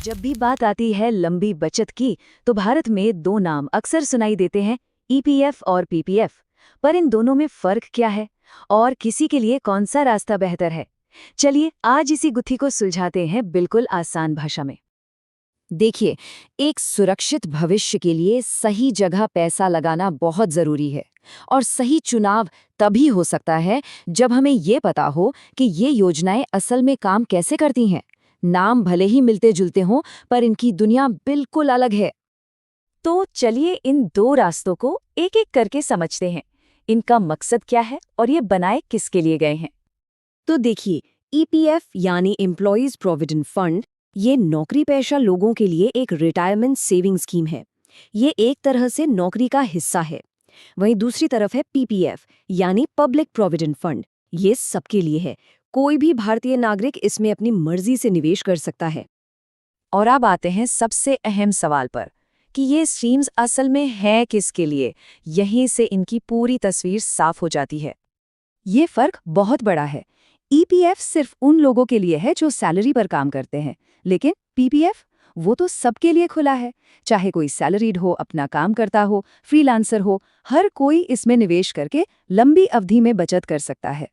जब भी बात आती है लंबी बचत की, तो भारत में दो नाम अक्सर सुनाई देते हैं, ईपीएफ और पीपीएफ। पर इन दोनों में फर्क क्या है और किसी के लिए कौन सा रास्ता बेहतर है? चलिए आज इसी गुत्थी को सुलझाते हैं बिल्कुल आसान भाषा में। देखिए, एक सुरक्षित भविष्य के लिए सही जगह पैसा लगाना बहुत जरूरी है। और सही चुनाव तभी हो सकता है जब हमें ये पता हो कि ये योजनाएं असल में काम कैसे करती हैं। नाम भले ही मिलते जुलते हों, पर इनकी दुनिया बिल्कुल अलग है। तो चलिए इन दो रास्तों को एक एक करके समझते हैं। इनका मकसद क्या है और ये बनाए किसके लिए गए हैं? तो देखिए, ईपीएफ यानी एम्प्लॉयज प्रोविडेंट फंड, ये नौकरी पेशा लोगों के लिए एक रिटायरमेंट सेविंग स्कीम है। ये एक तरह से नौकरी का हिस्सा है। वहीं दूसरी तरफ है पीपीएफ यानी पब्लिक प्रोविडेंट फंड। ये सबके लिए है। कोई भी भारतीय नागरिक इसमें अपनी मर्जी से निवेश कर सकता है। और अब आते हैं सबसे अहम सवाल पर कि ये स्कीम्स असल में है किसके लिए। यहीं से इनकी पूरी तस्वीर साफ हो जाती है। ये फर्क बहुत बड़ा है। ईपीएफ सिर्फ उन लोगों के लिए है जो सैलरी पर काम करते हैं, लेकिन पीपीएफ वो तो सबके लिए खुला है। चाहे कोई सैलरीड हो, अपना काम करता हो, फ्रीलांसर हो, हर कोई इसमें निवेश करके लंबी अवधि में बचत कर सकता है।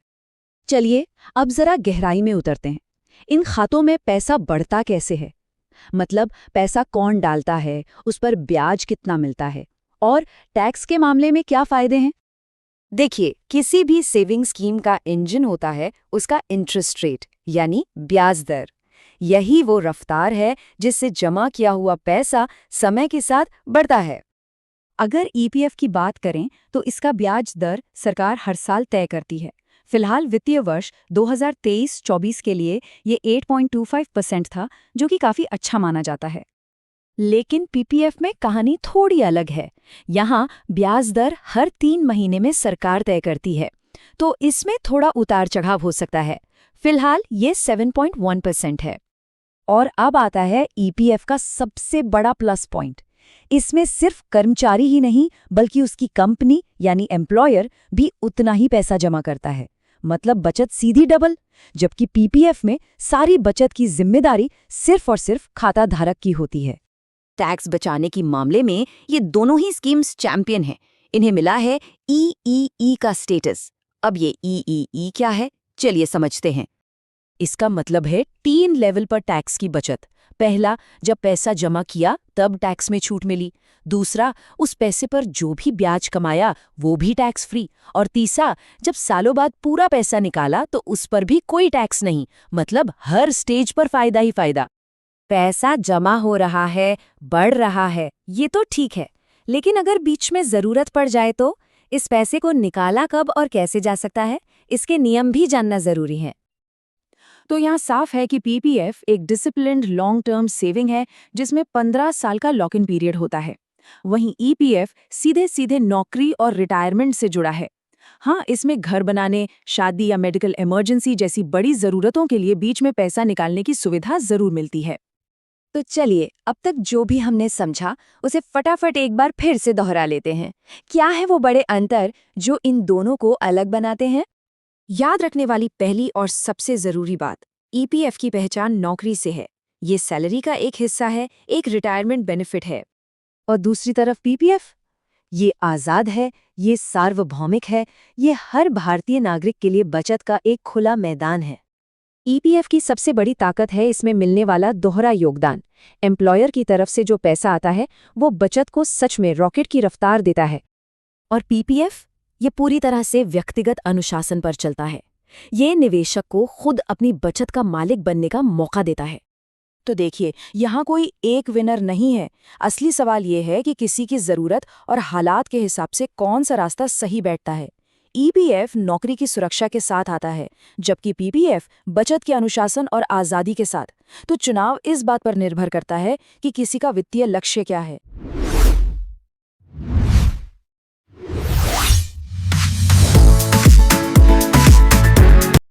चलिए अब जरा गहराई में उतरते हैं। इन खातों में पैसा बढ़ता कैसे है? मतलब पैसा कौन डालता है, उस पर ब्याज कितना मिलता है, और टैक्स के मामले में क्या फायदे हैं? देखिए, किसी भी सेविंग स्कीम का इंजन होता है उसका इंटरेस्ट रेट यानी ब्याज दर। यही वो रफ्तार है जिससे जमा किया हुआ पैसा समय के साथ बढ़ता है। अगर ईपीएफ की बात करें तो इसका ब्याज दर सरकार हर साल तय करती है। फिलहाल वित्तीय वर्ष 2023-24 के लिए ये 8.25% था, जो कि काफी अच्छा माना जाता है। लेकिन पीपीएफ में कहानी थोड़ी अलग है। यहाँ ब्याज दर हर 3 महीने में सरकार तय करती है, तो इसमें थोड़ा उतार चढ़ाव हो सकता है। फिलहाल ये 7.1% है। और अब आता है ईपीएफ का सबसे बड़ा प्लस पॉइंट। इसमें सिर्फ कर्मचारी ही नहीं, बल्कि उसकी कंपनी यानी एम्प्लॉयर भी उतना ही पैसा जमा करता है। मतलब बचत सीधी डबल। जबकि पीपीएफ में सारी बचत की जिम्मेदारी सिर्फ और सिर्फ खाता धारक की होती है। टैक्स बचाने के मामले में ये दोनों ही स्कीम्स चैंपियन हैं। इन्हें मिला है ईईई का स्टेटस। अब ये ईईई क्या है, चलिए समझते हैं। इसका मतलब है 3 लेवल पर टैक्स की बचत। पहला, जब पैसा जमा किया तब टैक्स में छूट मिली। दूसरा, उस पैसे पर जो भी ब्याज कमाया वो भी टैक्स फ्री। और तीसरा, जब सालों बाद पूरा पैसा निकाला तो उस पर भी कोई टैक्स नहीं। मतलब हर स्टेज पर फायदा ही फायदा। पैसा जमा हो रहा है, बढ़ रहा है, ये तो ठीक है। लेकिन अगर बीच में जरूरत पड़ जाए तो इस पैसे को निकाला कब और कैसे जा सकता है, इसके नियम भी जानना जरूरी है। तो यहाँ साफ है कि पीपीएफ एक डिसिप्लिन्ड लॉन्ग टर्म सेविंग है, जिसमें 15 साल का लॉक इन पीरियड होता है। वहीं ईपीएफ सीधे सीधे नौकरी और रिटायरमेंट से जुड़ा है। हाँ, इसमें घर बनाने, शादी या मेडिकल इमरजेंसी जैसी बड़ी जरूरतों के लिए बीच में पैसा निकालने की सुविधा जरूर मिलती है। तो चलिए, अब तक जो भी हमने समझा उसे फटाफट एक बार फिर से दोहरा लेते हैं। क्या है वो बड़े अंतर जो इन दोनों को अलग बनाते हैं? याद रखने वाली पहली और सबसे जरूरी बात, ईपीएफ की पहचान नौकरी से है। ये सैलरी का एक हिस्सा है, एक रिटायरमेंट बेनिफिट है। और दूसरी तरफ पीपीएफ, ये आज़ाद है, ये सार्वभौमिक है, ये हर भारतीय नागरिक के लिए बचत का एक खुला मैदान है। ईपीएफ की सबसे बड़ी ताकत है इसमें मिलने वाला दोहरा योगदान। एम्प्लॉयर की तरफ से जो पैसा आता है वो बचत को सच में रॉकेट की रफ्तार देता है। और पीपीएफ, ये पूरी तरह से व्यक्तिगत अनुशासन पर चलता है। ये निवेशक को खुद अपनी बचत का मालिक बनने का मौका देता है। तो देखिए, यहाँ कोई एक विनर नहीं है। असली सवाल ये है कि किसी की ज़रूरत और हालात के हिसाब से कौन सा रास्ता सही बैठता है। ईपीएफ नौकरी की सुरक्षा के साथ आता है, जबकि पीपीएफ बचत के अनुशासन और आज़ादी के साथ। तो चुनाव इस बात पर निर्भर करता है कि किसी का वित्तीय लक्ष्य क्या है।